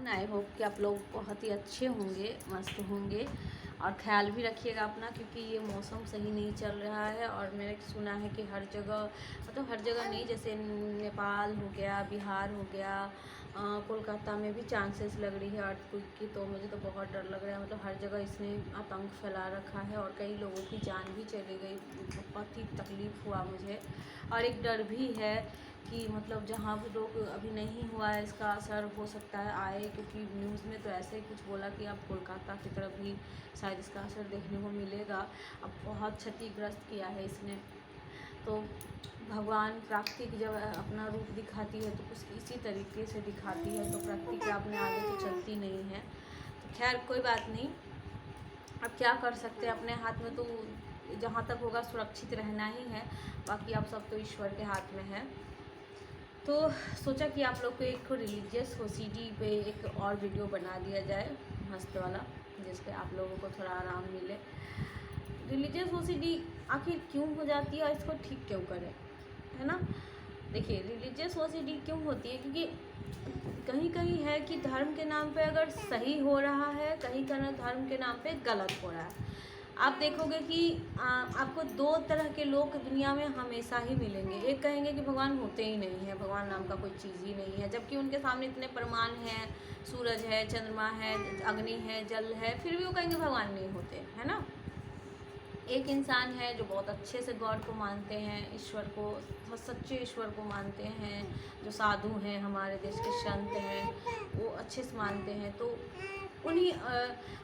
Everyone, I hope कि आप लोग बहुत ही अच्छे होंगे, मस्त होंगे। और ख्याल भी रखिएगा अपना, क्योंकि ये मौसम सही नहीं चल रहा है। और मैंने सुना है कि हर जगह, मतलब हर जगह नहीं, जैसे नेपाल हो गया, बिहार हो गया, कोलकाता में भी चांसेस लग रही है अर्थक्वेक की। तो मुझे तो बहुत डर लग रहा है, मतलब हर जगह इसने आतंक फैला रखा है और कई लोगों की जान भी चली गई। बहुत ही तकलीफ़ हुआ मुझे। और एक डर भी है कि मतलब जहाँ भी लोग अभी नहीं हुआ है इसका असर हो सकता है आए, क्योंकि न्यूज़ में तो ऐसे ही कुछ बोला कि अब कोलकाता की तरफ भी शायद इसका असर देखने को मिलेगा। अब बहुत क्षतिग्रस्त किया है इसने। तो भगवान प्राकृतिक जब अपना रूप दिखाती है तो कुछ इसी तरीके से दिखाती है, तो प्रकृति के अपने आगे तो चलती नहीं है। तो खैर कोई बात नहीं, अब क्या कर सकते हैं, अपने हाथ में तो जहाँ तक होगा सुरक्षित रहना ही है। बाकी आप सब तो ईश्वर के हाथ में है। तो सोचा कि आप लोग को एक रिलीजियस ओसीडी पे एक और वीडियो बना दिया जाए, मस्त वाला, जिससे आप लोगों को थोड़ा आराम मिले। रिलीजियस ओसीडी आखिर क्यों हो जाती है और इसको ठीक क्यों करें, है ना। देखिए, रिलीजियस ओसीडी क्यों होती है, क्योंकि कहीं कहीं है कि धर्म के नाम पे अगर सही हो रहा है, कहीं कहीं धर्म के नाम पे गलत हो रहा है। आप देखोगे कि आपको दो तरह के लोग दुनिया में हमेशा ही मिलेंगे। एक कहेंगे कि भगवान होते ही नहीं है, भगवान नाम का कोई चीज़ ही नहीं है, जबकि उनके सामने इतने प्रमाण हैं, सूरज है, चंद्रमा है, अग्नि है, जल है, फिर भी वो कहेंगे भगवान नहीं होते, है ना। एक इंसान है जो बहुत अच्छे से गॉड को मानते हैं, ईश्वर को, बहुत सच्चे ईश्वर को मानते हैं, जो साधु हैं, हमारे देश के संत हैं, वो अच्छे से मानते हैं। तो उन्हीं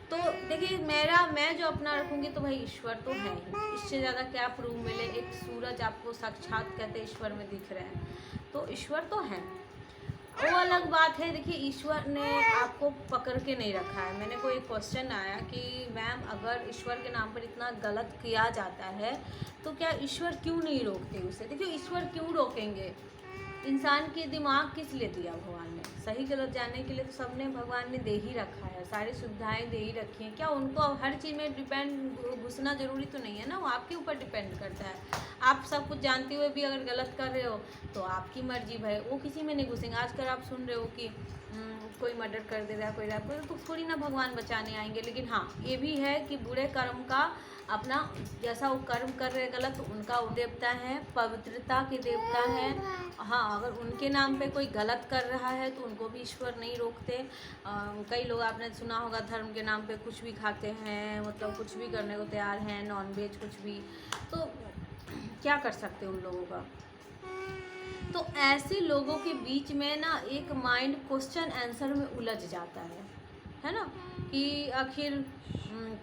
तो देखिए, मैं जो अपना रखूँगी तो भाई ईश्वर तो है ही, इससे ज़्यादा क्या प्रूफ मिले। एक सूरज आपको साक्षात कहते ईश्वर में दिख रहे हैं, तो ईश्वर तो है। वो अलग बात है। देखिए, ईश्वर ने आपको पकड़ के नहीं रखा है। मैंने कोई क्वेश्चन आया कि मैम, अगर ईश्वर के नाम पर इतना गलत किया जाता है तो क्या ईश्वर क्यों नहीं रोकते उसे। देखिए, ईश्वर क्यों रोकेंगे, इंसान के दिमाग किस लिए दिया भगवान ने, सही गलत जानने के लिए तो सबने भगवान ने दे ही रखा है, सारी सुविधाएं दे ही रखी हैं। क्या उनको हर चीज़ में डिपेंड घुसना ज़रूरी तो नहीं है ना, वो आपके ऊपर डिपेंड करता है। आप सब कुछ जानते हुए भी अगर गलत कर रहे हो तो आपकी मर्जी भाई, वो किसी में नहीं घुसेंगे। आजकल आप सुन रहे हो कि कोई मर्डर कर दे रहा है, कोई रैप कर, तो थोड़ी ना भगवान बचाने आएंगे। लेकिन हाँ, ये भी है कि बुरे कर्म का अपना, जैसा वो कर्म कर रहे गलत, उनका वो देवता है, पवित्रता के देवता है। हाँ, अगर उनके नाम पे कोई गलत कर रहा है तो उनको भी ईश्वर नहीं रोकते। कई लोग आपने सुना होगा धर्म के नाम पे कुछ भी खाते हैं, मतलब कुछ भी करने को तैयार हैं, नॉनवेज कुछ भी। तो क्या कर सकते हैं उन लोगों का। तो ऐसे लोगों के बीच में ना एक माइंड क्वेश्चन आंसर में उलझ जाता है ना, कि आखिर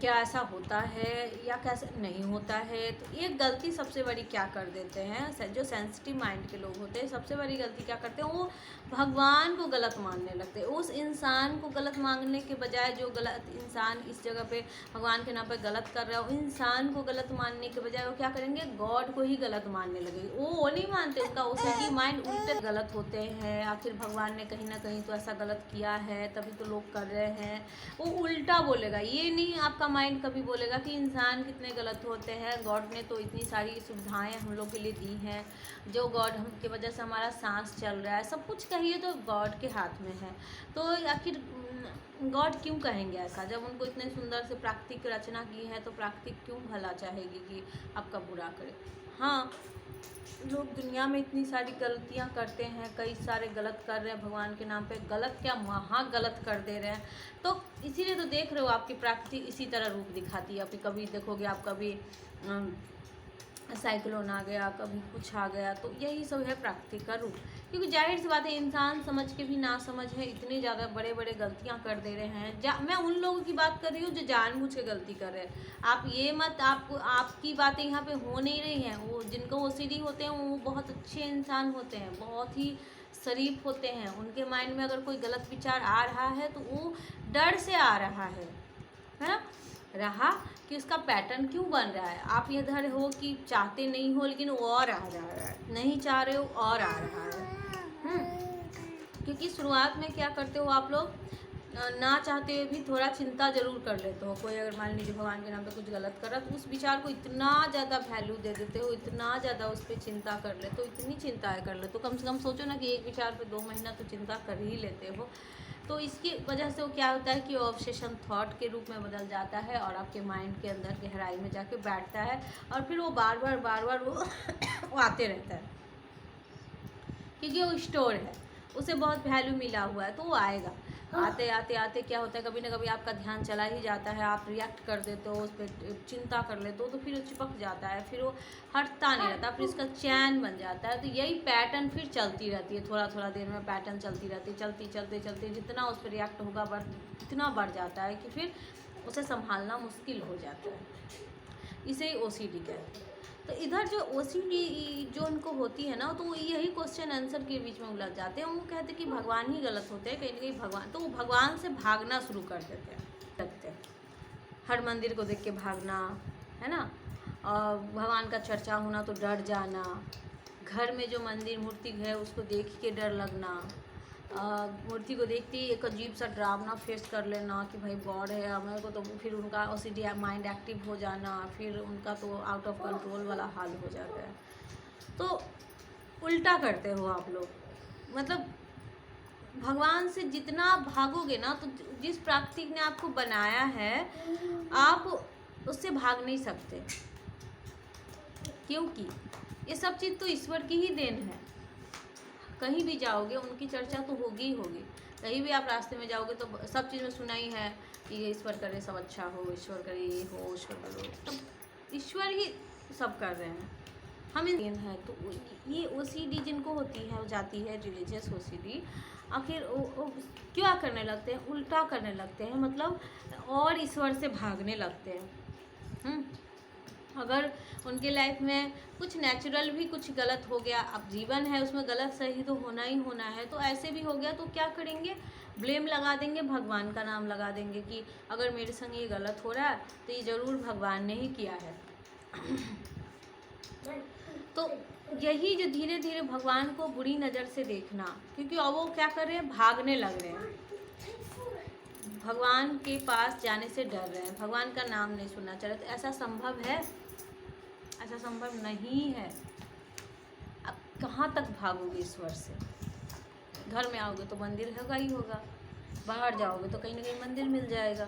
क्या ऐसा होता है या कैसे नहीं होता है। तो ये गलती सबसे बड़ी क्या कर देते हैं, जो सेंसिटिव माइंड के लोग होते हैं, सबसे बड़ी गलती क्या करते हैं, वो भगवान को गलत मानने लगते हैं। उस इंसान को गलत मानने के बजाय, जो गलत इंसान इस जगह पे भगवान के नाम पे गलत कर रहा है, इंसान को गलत मानने के बजाय वो क्या करेंगे, गॉड को ही गलत मानने लगेंगे। वो नहीं मानते, उनका उसी माइंड उल्टे गलत होते हैं। आखिर भगवान ने कहीं ना कहीं तो ऐसा गलत किया है, तभी तो लोग कर रहे हैं। वो उल्टा बोलेगा, ये नहीं आपका माइंड कभी बोलेगा कि इंसान कितने गलत होते हैं, गॉड ने तो इतनी सारी सुविधाएं हम लोग के लिए दी हैं, जो गॉड हम की वजह से हमारा सांस चल रहा है, सब कुछ कहिए तो गॉड के हाथ में है। तो आखिर गॉड क्यों कहेंगे ऐसा, जब उनको इतने सुंदर से प्राकृतिक रचना की है, तो प्राकृतिक क्यों भला चाहेगी कि आपका बुरा करे। हाँ, लोग दुनिया में इतनी सारी गलतियां करते हैं, कई सारे गलत कर रहे हैं भगवान के नाम पे, गलत क्या महा गलत कर दे रहे हैं। तो इसीलिए तो देख रहे हो आपकी प्रकृति इसी तरह रूप दिखाती है। आप कभी देखोगे, आप कभी साइक्लोन आ गया, कभी कुछ आ गया, तो यही सब है प्रकृति का रूप। क्योंकि जाहिर सी बात है, इंसान समझ के भी ना समझ है, इतने ज़्यादा बड़े बड़े गलतियां कर दे रहे हैं। मैं उन लोगों की बात कर रही हूँ जो जानबूझ के गलती कर रहे हैं। आप ये मत, आपकी बातें यहाँ पे हो नहीं रही हैं। वो जिनको ओसीडी होते हैं वो बहुत अच्छे इंसान होते हैं, बहुत ही शरीफ होते हैं। उनके माइंड में अगर कोई गलत विचार आ रहा है तो वो डर से आ रहा है ना, रहा कि उसका पैटर्न क्यों बन रहा है। आप इधर हो कि चाहते नहीं हो, लेकिन वो और आ रहा है, नहीं चाह रहे हो और आ रहा है। क्योंकि शुरुआत में क्या करते हो आप लोग, ना चाहते हुए भी थोड़ा चिंता जरूर कर लेते हो। कोई अगर मान लीजिए भगवान के नाम पे कुछ गलत कर रहा है, तो उस विचार को इतना ज़्यादा वैल्यू दे देते हो, इतना ज़्यादा उस पर चिंता कर लेते हो, इतनी चिंताएँ कर लेते हो। कम से कम सोचो ना कि एक विचार पे 2 महीना तो चिंता कर ही लेते हो। तो इसकी वजह से वो क्या होता है कि ऑब्सेशन थॉट के रूप में बदल जाता है और आपके माइंड के अंदर गहराई में जाके बैठता है और फिर वो बार बार वो वो आते रहता है, क्योंकि वो स्टोर है, उसे बहुत वैल्यू मिला हुआ है, तो वो आएगा। आते आते आते क्या होता है, कभी ना कभी आपका ध्यान चला ही जाता है, आप रिएक्ट कर देते हो, उस पर चिंता कर लेते हो, तो फिर वो चिपक जाता है, फिर वो हटता नहीं रहता, फिर इसका चैन बन जाता है। तो यही पैटर्न फिर चलती रहती है, थोड़ा थोड़ा देर में पैटर्न चलती रहती है, चलते चलते जितना उस पर रिएक्ट होगा इतना बढ़ जाता है कि फिर उसे संभालना मुश्किल हो जाता है। इसे ही OCD कहते हैं। तो इधर जो OCD जो उनको होती है ना, तो वो यही क्वेश्चन आंसर के बीच में उलझ जाते हैं। वो कहते हैं कि भगवान ही गलत होते हैं, कहीं ना कहीं भगवान, तो वो भगवान से भागना शुरू कर देते हैं। हर मंदिर को देख के भागना, है ना, और भगवान का चर्चा होना तो डर जाना, घर में जो मंदिर मूर्ति है उसको देख के डर लगना, मूर्ति को देखते ही एक अजीब सा डरावना फेस कर लेना कि भाई गॉड है हमारे को, तो फिर उनका OCD माइंड एक्टिव हो जाना, फिर उनका तो आउट ऑफ कंट्रोल वाला हाल हो जाता है। तो उल्टा करते हो आप लोग, मतलब भगवान से जितना आप भागोगे ना, तो जिस प्रकृति ने आपको बनाया है आप उससे भाग नहीं सकते, क्योंकि ये सब चीज़ तो ईश्वर की ही देन है। कहीं भी जाओगे उनकी चर्चा तो होगी ही होगी, कहीं भी आप रास्ते में जाओगे तो सब चीज़ में सुना ही है कि ईश्वर करे सब अच्छा हो, ईश्वर करे ये हो, ईश्वर करो, सब ईश्वर ही सब कर रहे हैं, हम इंडियन है। तो ये OCD जिनको होती है, वो जाती है रिलीजियस OCD, आखिर वो क्या करने लगते हैं, उल्टा करने लगते हैं, मतलब और ईश्वर से भागने लगते हैं। अगर उनके लाइफ में कुछ नेचुरल भी कुछ गलत हो गया, अब जीवन है उसमें गलत सही तो होना ही होना है, तो ऐसे भी हो गया तो क्या करेंगे, ब्लेम लगा देंगे, भगवान का नाम लगा देंगे कि अगर मेरे संग ये गलत हो रहा है तो ये ज़रूर भगवान ने ही किया है। तो यही जो धीरे धीरे भगवान को बुरी नज़र से देखना, क्योंकि अब वो क्या कर रहे हैं, भागने लग रहे हैं, भगवान के पास जाने से डर रहे हैं, भगवान का नाम नहीं सुनना चाह रहे। तो ऐसा संभव है? ऐसा संभव नहीं है। अब कहाँ तक भागोगे ईश्वर से? घर में आओगे तो मंदिर होगा ही होगा, बाहर जाओगे तो कहीं ना कहीं मंदिर मिल जाएगा,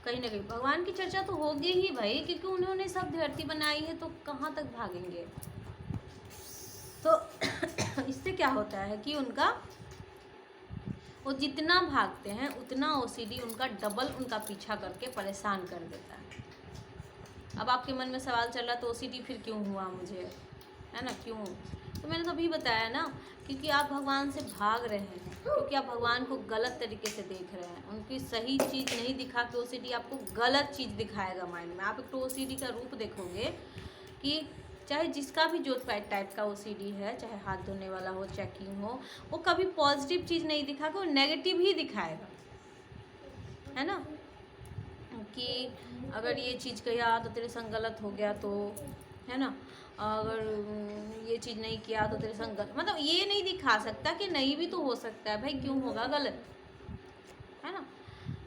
कहीं ना कहीं भगवान की चर्चा तो होगी ही भाई, क्योंकि उन्होंने सब धरती बनाई है, तो कहाँ तक भागेंगे। तो इससे क्या होता है कि उनका वो जितना भागते हैं उतना OCD उनका डबल उनका पीछा करके परेशान कर देता है। अब आपके मन में सवाल चल रहा तो OCD फिर क्यों हुआ मुझे, है ना, क्यों? तो मैंने तो अभी बताया ना, क्योंकि आप भगवान से भाग रहे हैं, क्योंकि आप भगवान को गलत तरीके से देख रहे हैं, उनकी सही चीज़ नहीं दिखा के OCD आपको गलत चीज़ दिखाएगा माइंड में। आप एक तो OCD का रूप देखोगे कि चाहे जिसका भी जो टाइप का OCD है, चाहे हाथ धोने वाला हो, चेकिंग हो, वो कभी पॉजिटिव चीज़ नहीं दिखा के वो नेगेटिव ही दिखाएगा, है ना, कि अगर ये चीज़ किया तो तेरे संग गलत हो गया, तो है ना, अगर ये चीज़ नहीं किया तो तेरे संग गलत, मतलब ये नहीं दिखा सकता कि नहीं भी तो हो सकता है भाई, क्यों होगा गलत, है ना।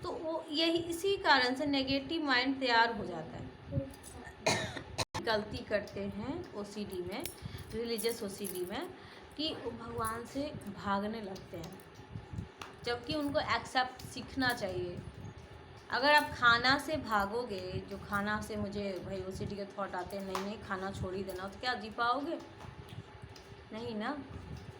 तो वो यही इसी कारण से नेगेटिव माइंड तैयार हो जाता है। गलती करते हैं OCD में, रिलीजियस OCD में, कि वो भगवान से भागने लगते हैं, जबकि उनको एक्सेप्ट सीखना चाहिए। अगर आप खाना से भागोगे, जो खाना से मुझे भाई OCD के थॉट आते हैं, नहीं खाना छोड़ ही देना, तो क्या जी पाओगे? नहीं ना,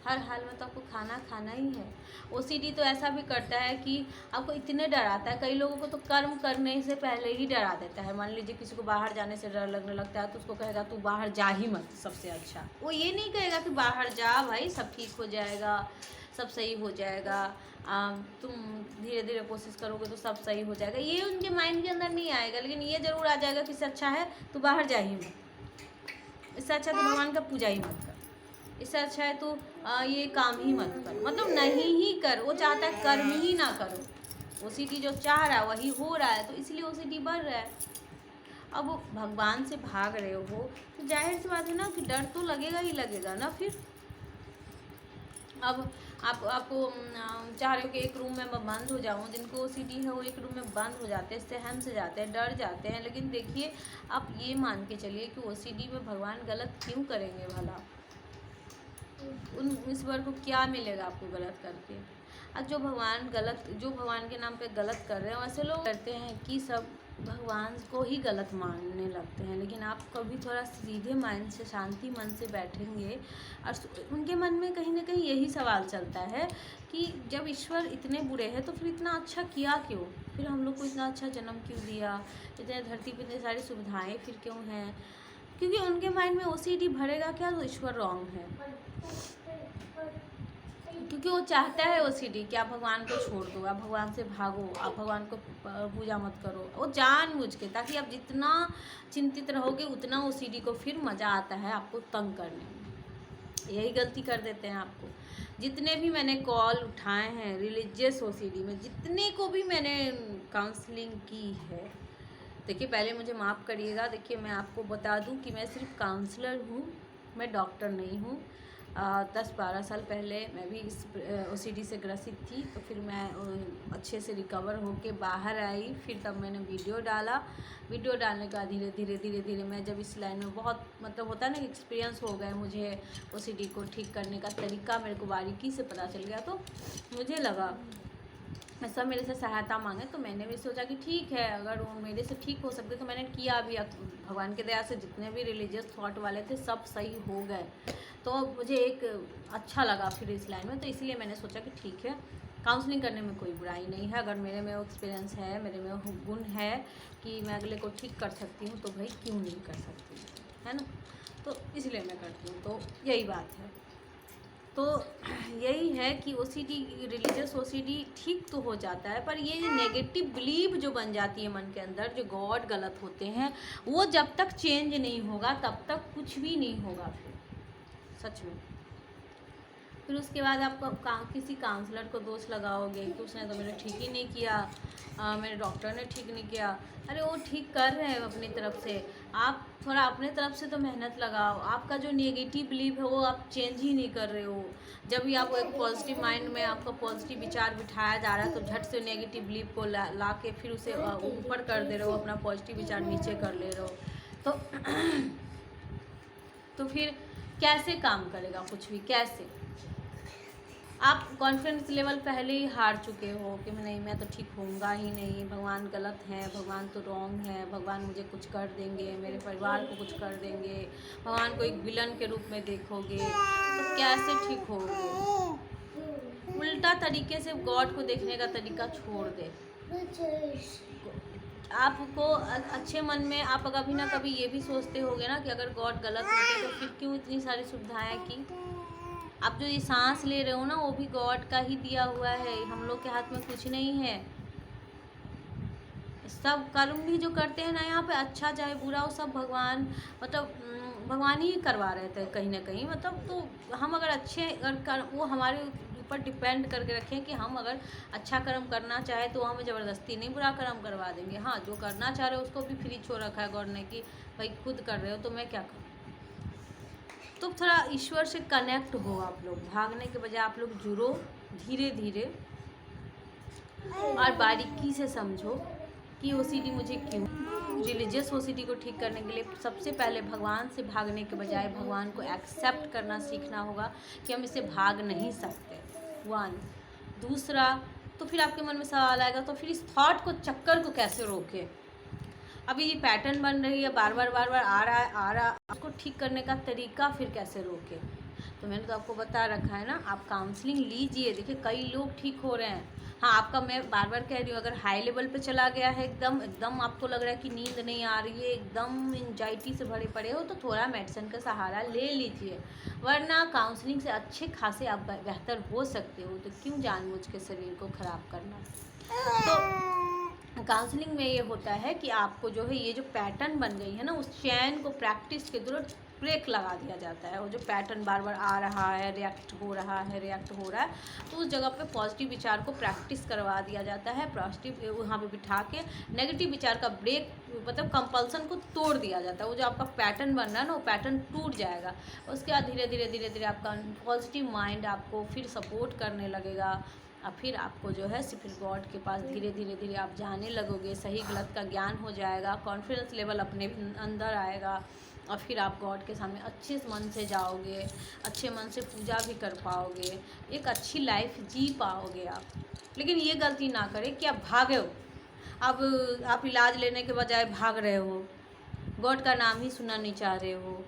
हर हाल में तो आपको खाना खाना ही है। OCD तो ऐसा भी करता है कि आपको इतने डराता है, कई लोगों को तो कर्म करने से पहले ही डरा देता है। मान लीजिए किसी को बाहर जाने से डर लगने लगता है, तो उसको कहेगा तू बाहर जा ही मत, सबसे अच्छा। वो ये नहीं कहेगा कि बाहर जा भाई, सब ठीक हो जाएगा, सब सही हो जाएगा, तुम धीरे धीरे कोशिश करोगे तो सब सही हो जाएगा, ये उनके माइंड के अंदर नहीं आएगा। लेकिन ये ज़रूर आ जाएगा कि इससे अच्छा है तू बाहर जा ही मत, इससे अच्छा तो भगवान का पूजा ही मत कर, इससे अच्छा है तो ये काम ही मत कर, मतलब नहीं ही कर। वो चाहता है कर्म ही ना करो, OCD जो चाह रहा है वही हो रहा है, तो इसलिए OCD बढ़ रहा है। अब भगवान से भाग रहे हो तो जाहिर सी बात है ना कि डर तो लगेगा ही लगेगा ना। फिर अब आपको चाह रहे हो कि एक रूम में मैं बंद हो जाऊं, जिनको OCD है वो एक रूम में बंद हो जाते हैं, सहम से जाते हैं, डर जाते हैं। लेकिन देखिए आप ये मान के चलिए कि OCD में भगवान गलत क्यों करेंगे भला? उन ईश्वर को क्या मिलेगा आपको गलत करके? और जो भगवान के नाम पे गलत कर रहे हैं, वैसे लोग करते हैं कि सब भगवान को ही गलत मानने लगते हैं। लेकिन आप कभी थोड़ा सीधे माइंड से, शांति मन से बैठेंगे और उनके मन में कहीं ना कहीं यही सवाल चलता है कि जब ईश्वर इतने बुरे हैं तो फिर इतना अच्छा किया क्यों, फिर हम लोग को इतना अच्छा जन्म क्यों दिया, इतने धरती पर इतनी सारी सुविधाएं फिर क्यों हैं। क्योंकि उनके माइंड में ओसीडी भरेगा क्या तो ईश्वर रॉन्ग है, क्योंकि वो चाहता है ओसीडी कि आप भगवान को छोड़ दो, आप भगवान से भागो, आप भगवान को पूजा मत करो, वो जानबूझ के, ताकि आप जितना चिंतित रहोगे उतना ओसीडी को फिर मज़ा आता है आपको तंग करने में। यही गलती कर देते हैं आपको। जितने भी मैंने कॉल उठाए हैं रिलीजियस ओसीडी में, जितने को भी मैंने काउंसलिंग की है, देखिए पहले मुझे माफ़ करिएगा, देखिए मैं आपको बता दूं कि मैं सिर्फ काउंसलर हूँ, मैं डॉक्टर नहीं हूँ। 10-12 साल पहले मैं भी इस ओसीडी से ग्रसित थी, तो फिर मैं अच्छे से रिकवर होके बाहर आई। फिर तब मैंने वीडियो डालने का धीरे धीरे मैं जब इस लाइन में बहुत मतलब होता है ना, एक्सपीरियंस हो गया मुझे, ओसीडी को ठीक करने का तरीका मेरे को बारीकी से पता चल गया, तो मुझे लगा सब मेरे से सहायता मांगे। तो मैंने भी सोचा कि ठीक है, अगर वो मेरे से ठीक हो सकते तो मैंने किया भी। भगवान के दया से जितने भी रिलीजियस थॉट वाले थे सब सही हो गए, तो मुझे एक अच्छा लगा फिर इस लाइन में। तो इसलिए मैंने सोचा कि ठीक है, काउंसलिंग करने में कोई बुराई नहीं है। अगर मेरे में वो एक्सपीरियंस है, मेरे में वो गुण है कि मैं अगले को ठीक कर सकती हूँ, तो भाई क्यों नहीं कर सकती, है ना। तो इसलिए मैं करती हूँ, तो यही बात है। तो यही है कि ओसीडी, रिलीजियस ओसीडी ठीक तो हो जाता है, पर ये नेगेटिव बिलीव जो बन जाती है मन के अंदर, जो गॉड गलत होते हैं, वो जब तक चेंज नहीं होगा तब तक कुछ भी नहीं होगा फिर सच में। फिर उसके बाद आप किसी काउंसलर को दोष लगाओगे कि उसने तो मेरे ठीक ही नहीं किया, मेरे डॉक्टर ने ठीक नहीं किया। अरे वो ठीक कर रहे हैं अपनी तरफ से, आप थोड़ा अपने तरफ से तो मेहनत लगाओ। आपका जो नेगेटिव बिलीव है वो आप चेंज ही नहीं कर रहे हो। जब भी आप एक पॉजिटिव माइंड में आपका पॉजिटिव विचार बिठाया जा रहा है, तो झट से नेगेटिव बिलीव को ला के फिर उसे ऊपर कर दे रहे हो, अपना पॉजिटिव विचार नीचे कर ले रहे हो। तो फिर कैसे काम करेगा कुछ भी, कैसे? आप कॉन्फिडेंस लेवल पहले ही हार चुके हो कि नहीं, मैं तो ठीक होऊंगा ही नहीं, भगवान गलत है, भगवान तो रॉन्ग है, भगवान मुझे कुछ कर देंगे, मेरे परिवार को कुछ कर देंगे, भगवान को एक विलन के रूप में देखोगे, तो कैसे ठीक होगे? उल्टा तरीके से गॉड को देखने का तरीका छोड़ दे। आपको अच्छे मन में आप कभी ना कभी ये भी सोचते होगे ना कि अगर गॉड गलत होते तो फिर क्यों इतनी सारी सुविधाएं की। आप जो ये सांस ले रहे हो ना, वो भी गॉड का ही दिया हुआ है, हम लोग के हाथ में कुछ नहीं है। सब कर्म भी जो करते हैं ना यहाँ पे, अच्छा चाहे बुरा, वो सब भगवान मतलब भगवान ही करवा रहे थे कहीं ना कहीं। मतलब तो हम अगर अच्छे वो हमारे ऊपर डिपेंड करके रखें कि हम अगर अच्छा कर्म करना चाहे तो हमें ज़बरदस्ती नहीं बुरा कर्म करवा देंगे। हाँ, जो करना चाह रहे हो उसको भी फ्री छोड़ रखा है गॉड ने कि भाई खुद कर रहे हो तो मैं क्या करूँ। तो थोड़ा ईश्वर से कनेक्ट हो आप लोग, भागने के बजाय आप लोग जुड़ो धीरे धीरे, और बारीकी से समझो कि ओसीडी मुझे क्यों। रिलीजियस ओसीडी को ठीक करने के लिए सबसे पहले भगवान से भागने के बजाय भगवान को एक्सेप्ट करना सीखना होगा कि हम इससे भाग नहीं सकते, वन। दूसरा, तो फिर आपके मन में सवाल आएगा तो फिर इस थॉट को, चक्कर को कैसे रोके। अभी ये पैटर्न बन रही है, बार बार आ रहा, उसको ठीक करने का तरीका फिर कैसे रोके। तो मैंने तो आपको बता रखा है ना, आप काउंसलिंग लीजिए। देखिए कई लोग ठीक हो रहे हैं। हाँ, आपका, मैं बार बार कह रही हूँ, अगर हाई लेवल पे चला गया है, एकदम आपको लग रहा है कि नींद नहीं आ रही है, एकदम एंजाइटी से भरे पड़े हो, तो थोड़ा मेडिसिन का सहारा ले लीजिए, वरना काउंसलिंग से अच्छे खासे आप बेहतर हो सकते हो। तो क्यों जानबूझ के शरीर को ख़राब करना। तो काउंसलिंग में ये होता है कि आपको जो है ये जो पैटर्न बन गई है ना, उस चैन को प्रैक्टिस के दौरान ब्रेक लगा दिया जाता है। वो जो पैटर्न बार बार आ रहा है, रिएक्ट हो रहा है, तो उस जगह पे पॉजिटिव विचार को प्रैक्टिस करवा दिया जाता है। पॉजिटिव वहाँ पे बिठा के नेगेटिव विचार का ब्रेक, मतलब कंपल्सन को तोड़ दिया जाता है। वो जो आपका पैटर्न बन रहा है ना, वो पैटर्न टूट जाएगा। उसके बाद धीरे धीरे आपका पॉजिटिव माइंड आपको फिर सपोर्ट करने लगेगा, और फिर आपको जो है फिर गॉड के पास धीरे धीरे आप जाने लगोगे, सही गलत का ज्ञान हो जाएगा, कॉन्फिडेंस लेवल अपने अंदर आएगा, और फिर आप गॉड के सामने अच्छे मन से जाओगे, अच्छे मन से पूजा भी कर पाओगे, एक अच्छी लाइफ जी पाओगे आप। लेकिन ये गलती ना करें कि आप भागे हो, अब आप इलाज लेने के बजाय भाग रहे हो, गॉड का नाम ही सुनना नहीं चाह रहे हो,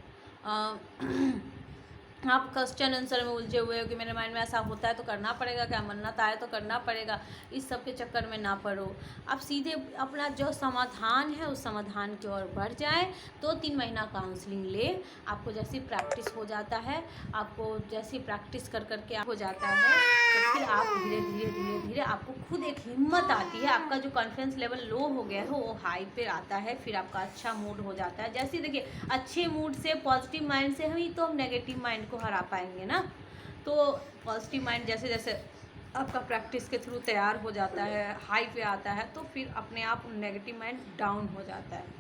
आप क्वेश्चन आंसर में उलझे हुए हो कि मेरे माइंड में ऐसा होता है तो करना पड़ेगा, क्या मन्नत आए तो करना पड़ेगा, इस सब के चक्कर में ना पड़ो। आप सीधे अपना जो समाधान है उस समाधान की ओर बढ़ जाए। 2-3 महीना काउंसलिंग ले, आपको जैसी प्रैक्टिस हो जाता है, आपको जैसी प्रैक्टिस कर करके हो जाता है, तो फिर आप धीरे धीरे धीरे धीरे आपको खुद एक हिम्मत आती है, आपका जो कॉन्फिडेंस लेवल लो हो गया है वो हाई पे आता है, फिर आपका अच्छा मूड हो जाता है। जैसे देखिए, अच्छे मूड से, पॉजिटिव माइंड से ही तो हम नेगेटिव माइंड को हरा पाएंगे ना। तो पॉजिटिव माइंड जैसे जैसे आपका प्रैक्टिस के थ्रू तैयार हो जाता है, हाई पे आता है, तो फिर अपने आप नेगेटिव माइंड डाउन हो जाता है,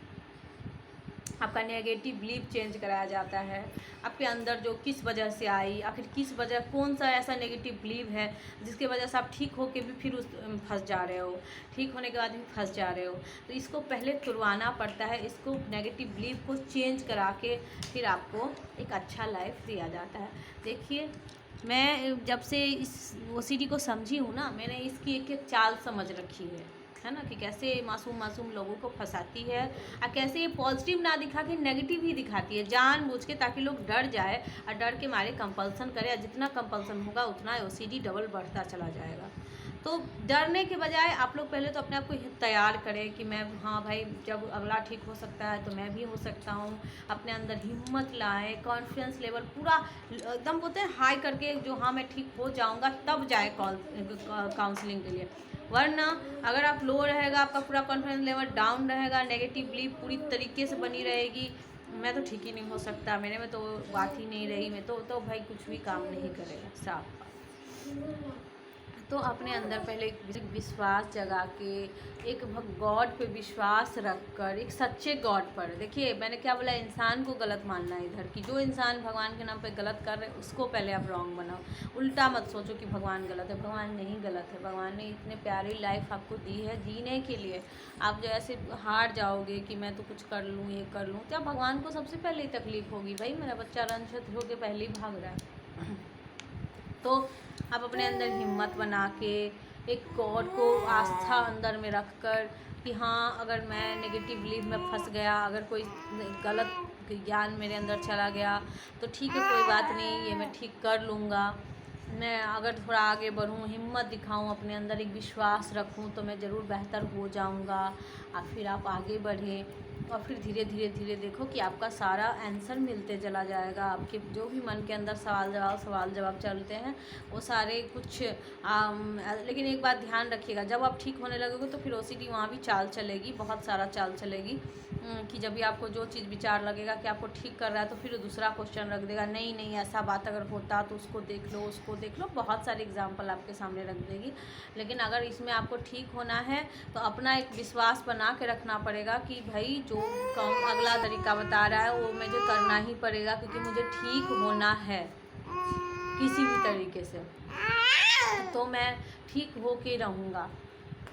आपका नेगेटिव बिलीफ चेंज कराया जाता है। आपके अंदर जो किस वजह से आई, आखिर किस वजह, कौन सा ऐसा नेगेटिव बिलीव है जिसके वजह से आप ठीक हो के भी फिर उस फंस जा रहे हो, ठीक होने के बाद भी फंस जा रहे हो। तो इसको पहले तुड़वाना पड़ता है, इसको नेगेटिव बिलीव को चेंज करा के फिर आपको एक अच्छा लाइफ दिया जाता है। देखिए, मैं जब से इस OCD को समझी हूँ ना, मैंने इसकी एक एक चाल समझ रखी है ना, कि कैसे मासूम मासूम लोगों को फंसाती है और कैसे ये पॉजिटिव ना दिखा के नेगेटिव ही दिखाती है जानबूझ के, ताकि लोग डर जाए और डर के मारे कंपल्सन करे, और जितना कंपल्सन होगा उतना OCD डबल बढ़ता चला जाएगा। तो डरने के बजाय आप लोग पहले तो अपने आप को तैयार करें कि मैं, हाँ भाई, जब अगला ठीक हो सकता है तो मैं भी हो सकता हूँ। अपने अंदर हिम्मत लाएं, कॉन्फिडेंस लेवल पूरा एकदम बोलते हैं हाई करके, जो हाँ मैं ठीक हो जाऊँगा, तब जाए काउंसलिंग के लिए। वरना अगर आप लो रहेगा, आपका पूरा कॉन्फिडेंस लेवल डाउन रहेगा, नेगेटिव बिलीफ पूरी तरीके से बनी रहेगी, मैं तो ठीक ही नहीं हो सकता, मेरे में तो बात ही नहीं रही, मैं तो भाई कुछ भी काम नहीं करेगा साफ। तो अपने अंदर पहले एक विश्वास जगा के, एक गॉड पे विश्वास रखकर, एक सच्चे गॉड पर, देखिए मैंने क्या बोला, इंसान को गलत मानना है इधर की, जो इंसान भगवान के नाम पे गलत कर रहे हैं उसको पहले आप रॉन्ग बनाओ। उल्टा मत सोचो कि भगवान गलत है, भगवान नहीं गलत है, भगवान ने इतने प्यारी लाइफ आपको दी है जीने के लिए। आप जो ऐसे हार जाओगे कि मैं तो कुछ कर लूँ, ये कर लूँ, क्या भगवान को सबसे पहले तकलीफ होगी, भाई मेरा बच्चा रंजित होकर पहले ही भाग रहा है। तो आप अपने अंदर हिम्मत बना के, एक गॉड को आस्था अंदर में रख कर कि हाँ, अगर मैं नेगेटिव बिलीव में फंस गया, अगर कोई गलत ज्ञान मेरे अंदर चला गया तो ठीक है, कोई बात नहीं, ये मैं ठीक कर लूँगा। मैं अगर थोड़ा आगे बढ़ूँ, हिम्मत दिखाऊँ, अपने अंदर एक विश्वास रखूँ, तो मैं ज़रूर बेहतर हो जाऊँगा। और फिर आप आगे बढ़ें और फिर धीरे धीरे धीरे देखो कि आपका सारा आंसर मिलते चला जाएगा। आपके जो भी मन के अंदर सवाल जवाब चलते हैं वो सारे कुछ लेकिन एक बात ध्यान रखिएगा, जब आप ठीक होने लगोगे तो फिर OCD वहाँ भी चाल चलेगी, बहुत सारा चाल चलेगी, कि जब भी आपको जो चीज़ विचार लगेगा कि आपको ठीक कर रहा है तो फिर दूसरा क्वेश्चन रख देगा, नहीं नहीं ऐसा बात अगर होता तो उसको देख लो, उसको देख लो, बहुत सारे एग्जाम्पल आपके सामने रख देगी। लेकिन अगर इसमें आपको ठीक होना है तो अपना एक विश्वास बना के रखना पड़ेगा कि भाई जो अगला तरीका बता रहा है वो मुझे करना ही पड़ेगा, क्योंकि मुझे ठीक होना है किसी भी तरीके से, तो मैं ठीक हो के रहूँगा।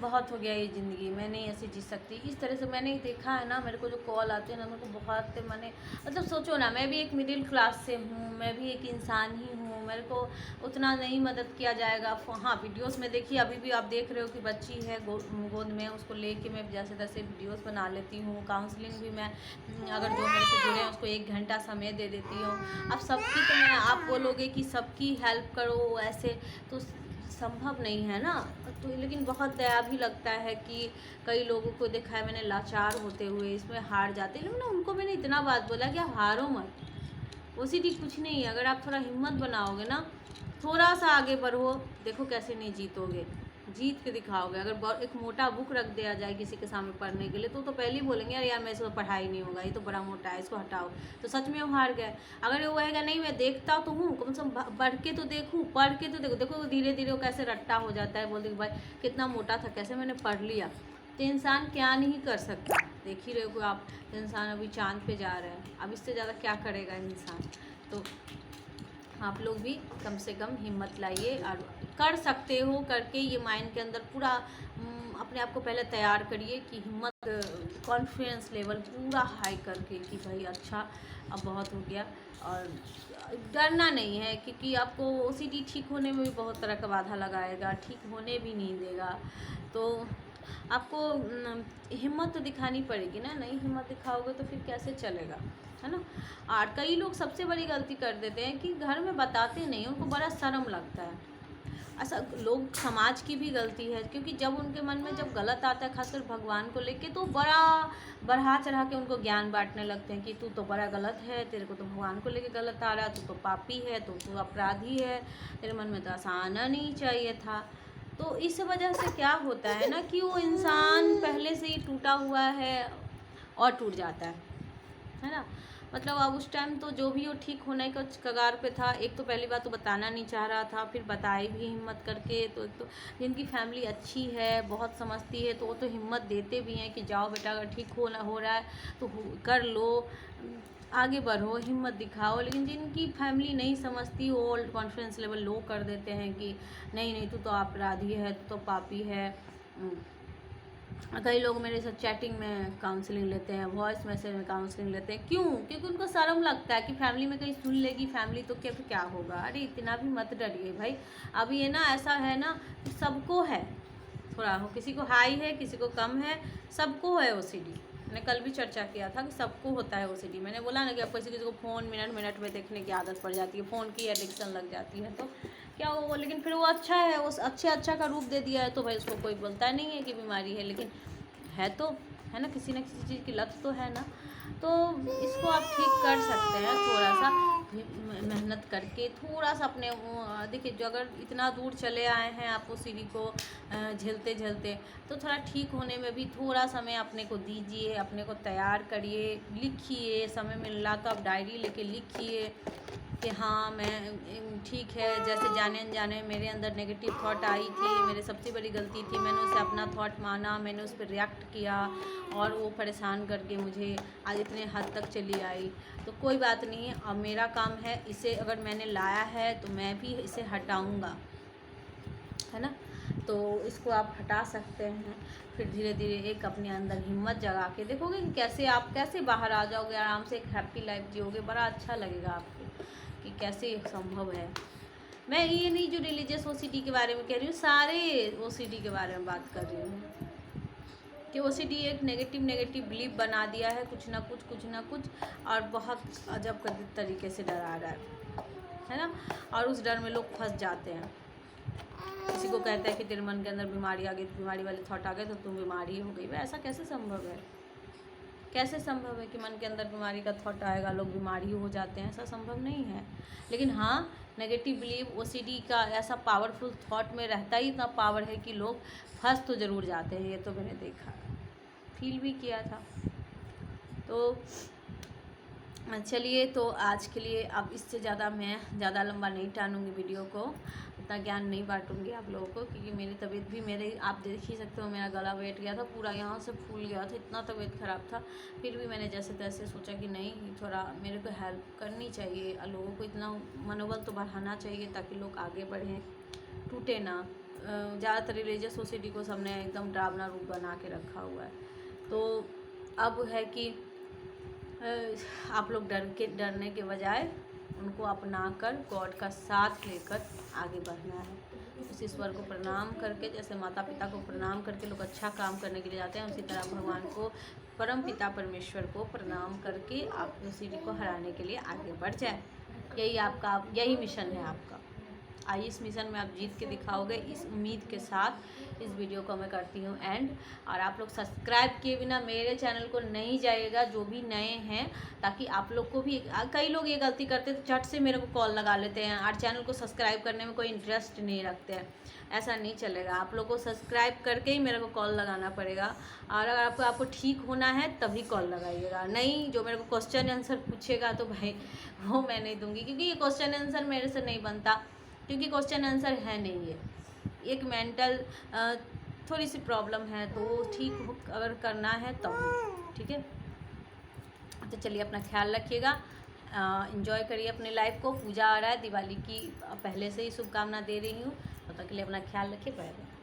बहुत हो गया ये ज़िंदगी, मैं नहीं ऐसे जी सकती। इस तरह से मैंने देखा है ना, मेरे को जो कॉल आते हैं ना, मेरे को बहुत मैंने मतलब सोचो ना, मैं भी एक मिडिल क्लास से हूँ, मैं भी एक इंसान ही हूँ, मेरे को उतना नहीं मदद किया जाएगा। हाँ, वीडियोस में देखिए, अभी भी आप देख रहे हो कि बच्ची है गोद में, उसको लेके मैं जैसे तैसे वीडियोस बना लेती हूँ। काउंसलिंग भी मैं अगर जो मेरे से जुड़े हैं उसको 1 घंटा समय दे देती हूँ। अब सबकी तो मैं, आप बोलोगे कि सबकी हेल्प करो, ऐसे तो संभव नहीं है ना। तो लेकिन बहुत दया भी लगता है कि कई लोगों को देखा है मैंने लाचार होते हुए इसमें हार जाते, लेकिन उनको मैंने इतना बात बोला कि आप हारो मत, OCD कुछ नहीं है। अगर आप थोड़ा हिम्मत बनाओगे ना, थोड़ा सा आगे बढ़ो, देखो कैसे नहीं जीतोगे, जीत के दिखाओगे। अगर एक मोटा बुक रख दिया जाए किसी के सामने पढ़ने के लिए तो पहले ही बोलेंगे यार यार मेरे से पढ़ाई नहीं होगा, ये तो बड़ा मोटा है, इसको हटाओ, तो सच में वो हार गए। अगर वो कहेगा नहीं मैं देखता तो हूँ, कम से कम बढ़ के तो देखूँ, पढ़ के तो देखो, देखो धीरे धीरे वो कैसे रट्टा हो जाता है, बोलते कि भाई कितना मोटा था, कैसे मैंने पढ़ लिया। तो इंसान क्या नहीं कर सकता, देख ही रहे हो आप, इंसान अभी चाँद पे जा रहे हैं, अब इससे ज़्यादा क्या करेगा इंसान। तो आप लोग भी कम से कम हिम्मत लाइए और कर सकते हो, करके ये माइंड के अंदर पूरा अपने आप को पहले तैयार करिए कि हिम्मत, कॉन्फिडेंस लेवल पूरा हाई करके कि भाई अच्छा अब बहुत हो गया। और डरना नहीं है, क्योंकि आपको ओसीडी ठीक होने में भी बहुत तरह का बाधा लगाएगा, ठीक होने भी नहीं देगा। तो आपको हिम्मत तो दिखानी पड़ेगी ना, नहीं हिम्मत दिखाओगे तो फिर कैसे चलेगा, है ना। और कई लोग सबसे बड़ी गलती कर देते हैं कि घर में बताते नहीं, उनको बड़ा शर्म लगता है। ऐसा लोग, समाज की भी गलती है, क्योंकि जब उनके मन में जब गलत आता है, खासकर भगवान को लेके, तो बड़ा बढ़ा चढ़ा के उनको ज्ञान बांटने लगते हैं कि तू तो बड़ा गलत है, तेरे को तो भगवान को लेके गलत आ रहा है, तू तो पापी है, तू अपराधी है, तेरे मन में तो ऐसा आना नहीं चाहिए था। तो इस वजह से क्या होता है ना कि वो इंसान पहले से ही टूटा हुआ है और टूट जाता है ना। मतलब अब उस टाइम तो जो भी वो ठीक होने का कगार पे था, एक तो पहली बात तो बताना नहीं चाह रहा था, फिर बताई भी हिम्मत करके। तो एक तो जिनकी फैमिली अच्छी है, बहुत समझती है, तो वो तो हिम्मत देते भी हैं कि जाओ बेटा, अगर ठीक हो रहा है तो कर लो, आगे बढ़ो, हिम्मत दिखाओ। लेकिन जिनकी फैमिली नहीं समझती, वो कॉन्फिडेंस लेवल लो कर देते हैं कि नहीं नहीं, तू तो अपराधी है, तू तो पापी है। कई लोग मेरे साथ चैटिंग में काउंसलिंग लेते हैं, वॉइस मैसेज में काउंसलिंग लेते हैं। क्यों? क्योंकि उनको शर्म लगता है कि फैमिली में कहीं सुन लेगी फैमिली तो क्या होगा। अरे इतना भी मत डरिए भाई। अब ये ना ऐसा है ना कि सबको है, थोड़ा हो, किसी को हाई है, किसी को कम है, सबको है ओसीडी। मैंने कल भी चर्चा किया था कि सबको होता है ओसीडी। मैंने बोला ना कि अब किसी को फ़ोन मिनट में देखने की आदत पड़ जाती है, फ़ोन की एडिक्शन लग जाती है, तो क्या वो, लेकिन फिर वो अच्छा है, उस अच्छा का रूप दे दिया है, तो भाई उसको कोई बोलता नहीं है कि बीमारी है, लेकिन है तो, है ना, किसी न किसी चीज़ की लत तो है ना। तो इसको आप ठीक कर सकते हैं, थोड़ा सा मेहनत करके, थोड़ा सा अपने देखिए, जो अगर इतना दूर चले आए हैं आप ओसीडी को झेलते झेलते, तो थोड़ा ठीक होने में भी थोड़ा समय अपने को दीजिए, अपने को तैयार करिए, लिखिए, समय मिला तो आप डायरी लेके लिखिए कि हाँ मैं ठीक है। जैसे जाने अनजाने मेरे अंदर नेगेटिव थॉट आई थी, मेरी सबसे बड़ी गलती थी, मैंने उसे अपना थॉट माना, मैंने उस पर रिएक्ट किया और वो परेशान करके मुझे आज इतने हद तक चली आई। तो कोई बात नहीं, अब मेरा काम है, इसे अगर मैंने लाया है तो मैं भी इसे हटाऊँगा, है ना। तो इसको आप हटा सकते हैं। फिर धीरे धीरे एक अपने अंदर हिम्मत जगा के देखोगे कि कैसे आप कैसे बाहर आ जाओगे, आराम से एक हैप्पी लाइफ जियोगे, बड़ा अच्छा लगेगा आपको कि कैसे संभव है। मैं ये नहीं जो रिलीजियस ओसीडी के बारे में कह रही हूँ, सारे ओसीडी के बारे में बात कर रही हूँ कि ओसीडी एक नेगेटिव बिलीफ बना दिया है, कुछ ना कुछ, और बहुत अजब तरीके से डरा रहा है ना। और उस डर में लोग फंस जाते हैं। किसी को कहता है कि तेरे मन के अंदर बीमारी आ गई, बीमारी वाले थॉट आ गए तो तुम बीमारी हो गई। ऐसा कैसे संभव है? कैसे संभव है कि मन के अंदर बीमारी का थॉट आएगा लोग बीमारी हो जाते हैं? ऐसा संभव नहीं है। लेकिन हाँ, नेगेटिव बिलीव ओसीडी का ऐसा पावरफुल थॉट में रहता ही इतना पावर है कि लोग फंस तो ज़रूर जाते हैं। ये तो मैंने देखा, फील भी किया था। तो चलिए, तो आज के लिए अब इससे ज़्यादा मैं ज़्यादा लंबा नहीं टानूंगी वीडियो को, उतना ज्ञान नहीं बांटूंगी आप लोगों को, क्योंकि मेरी तबीयत भी, मेरे आप देख ही सकते हो, मेरा गला बैठ गया था पूरा, यहाँ से फूल गया था, इतना तबीयत ख़राब था। फिर भी मैंने जैसे तैसे सोचा कि नहीं, थोड़ा मेरे को हेल्प करनी चाहिए, लोगों को इतना मनोबल तो बढ़ाना चाहिए ताकि लोग आगे बढ़ें, टूटे ना। ज़्यादातर रिलीजियस ओसीडी को सबने एकदम डरावना रूप बना के रखा हुआ है। तो अब है कि आप लोग डरने के बजाय उनको अपनाकर गॉड का साथ लेकर आगे बढ़ना है। उस ईश्वर को प्रणाम करके, जैसे माता पिता को प्रणाम करके लोग अच्छा काम करने के लिए जाते हैं, उसी तरह भगवान को, परम पिता परमेश्वर को प्रणाम करके आप ओसीडी को हराने के लिए आगे बढ़ जाए। यही मिशन है आपका। आइए, इस मिशन में आप जीत के दिखाओगे, इस उम्मीद के साथ इस वीडियो को मैं करती हूँ एंड। और आप लोग सब्सक्राइब किए बिना मेरे चैनल को नहीं जाइएगा, जो भी नए हैं, ताकि आप लोग को भी, कई लोग ये गलती करते तो झट से मेरे को कॉल लगा लेते हैं और चैनल को सब्सक्राइब करने में कोई इंटरेस्ट नहीं रखते हैं। ऐसा नहीं चलेगा, आप लोग को सब्सक्राइब करके ही मेरे को कॉल लगाना पड़ेगा। और अगर आपको ठीक होना है तभी कॉल लगाइएगा, नहीं जो मेरे को क्वेश्चन आंसर पूछेगा तो भाई वो मैं नहीं दूँगी, क्योंकि ये क्वेश्चन आंसर मेरे से नहीं बनता, क्योंकि क्वेश्चन आंसर है नहीं, ये एक मेंटल थोड़ी सी प्रॉब्लम है, तो ठीक अगर करना है तब, ठीक है। तो चलिए, अपना ख्याल रखिएगा, एंजॉय करिए अपनी लाइफ को। पूजा आ रहा है, दिवाली की पहले से ही शुभकामना दे रही हूँ। तब तक के लिए अपना ख्याल रखिए, बाय बाय।